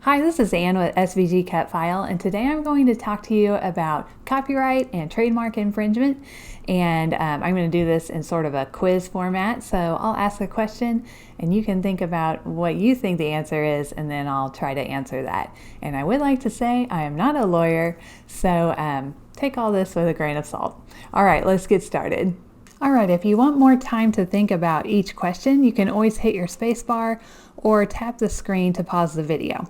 Hi, this is Ann with SVG Cut File, and today I'm going to talk to you about copyright and trademark infringement. And I'm going to do this in sort of a quiz format. So I'll ask a question and you can think about what you think the answer is, and then I'll try to answer that. And I would like to say I am not a lawyer, so take all this with a grain of salt. All right, let's get started. All right, if you want more time to think about each question, you can always hit your space bar or tap the screen to pause the video.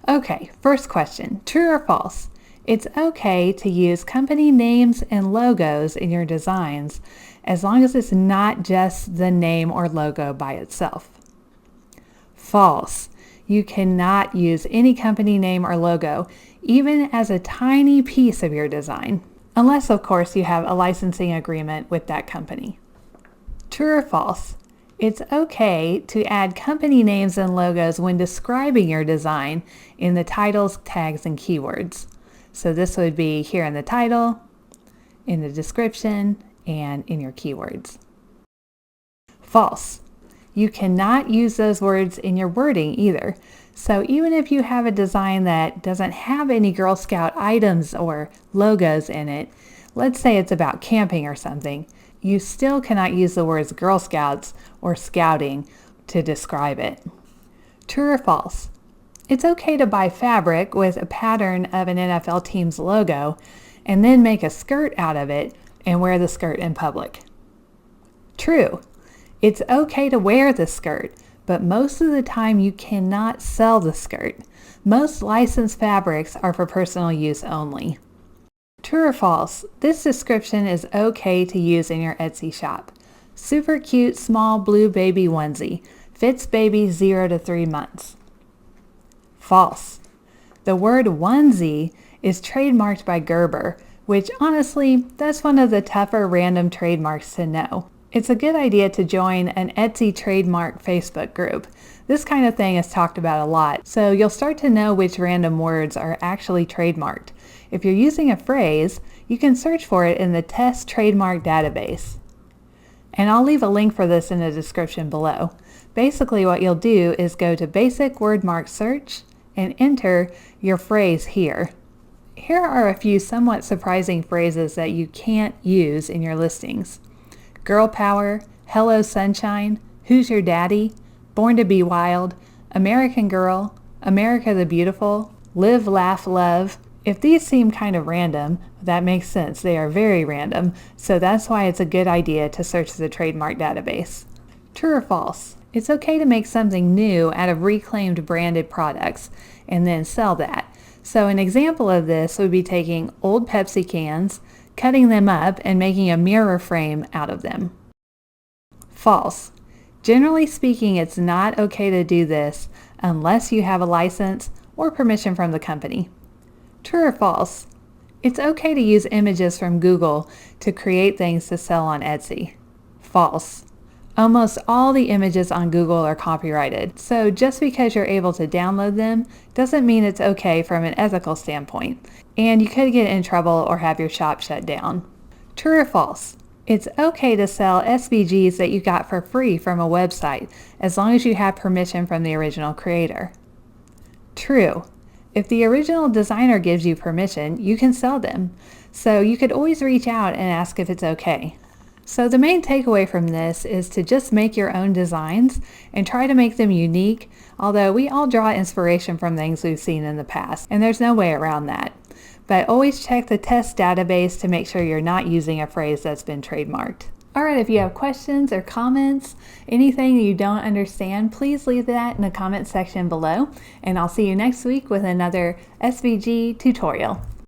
Okay, first question, true or false? It's okay to use company names and logos in your designs as long as it's not just the name or logo by itself. False. You cannot use any company name or logo, even as a tiny piece of your design. Unless, of course, you have a licensing agreement with that company. True or false? It's okay to add company names and logos when describing your design in the titles, tags, and keywords. So this would be here in the title, in the description, and in your keywords. False. You cannot use those words in your wording either. So even if you have a design that doesn't have any Girl Scout items or logos in it, let's say it's about camping or something, you still cannot use the words Girl Scouts or scouting to describe it. True or false? It's okay to buy fabric with a pattern of an NFL team's logo and then make a skirt out of it and wear the skirt in public. True. It's okay to wear the skirt, but most of the time you cannot sell the skirt. Most licensed fabrics are for personal use only. True or false? This description is okay to use in your Etsy shop. Super cute small blue baby onesie. Fits babies 0 to 3 months. False. The word onesie is trademarked by Gerber, which honestly, that's one of the tougher random trademarks to know. It's a good idea to join an Etsy trademark Facebook group. This kind of thing is talked about a lot, so you'll start to know which random words are actually trademarked. If you're using a phrase, you can search for it in the Test Trademark database. And I'll leave a link for this in the description below. Basically what you'll do is go to Basic Word Mark Search and enter your phrase here. Here are a few somewhat surprising phrases that you can't use in your listings. Girl power, hello sunshine, who's your daddy, born to be wild, American girl, America the beautiful, live, laugh, love. If these seem kind of random, that makes sense. They are very random, so that's why it's a good idea to search the trademark database. True or false? It's okay to make something new out of reclaimed branded products and then sell that. So an example of this would be taking old Pepsi cans, cutting them up and making a mirror frame out of them. False. Generally speaking, it's not okay to do this unless you have a license or permission from the company. True or false? It's okay to use images from Google to create things to sell on Etsy. False. Almost all the images on Google are copyrighted, so just because you're able to download them doesn't mean it's okay from an ethical standpoint, and you could get in trouble or have your shop shut down. True or false? It's okay to sell SVGs that you got for free from a website as long as you have permission from the original creator. True. If the original designer gives you permission, you can sell them, so you could always reach out and ask if it's okay. So the main takeaway from this is to just make your own designs and try to make them unique, although we all draw inspiration from things we've seen in the past, and there's no way around that. But always check the test database to make sure you're not using a phrase that's been trademarked. Alright, if you have questions or comments, anything you don't understand, please leave that in the comment section below, and I'll see you next week with another SVG tutorial.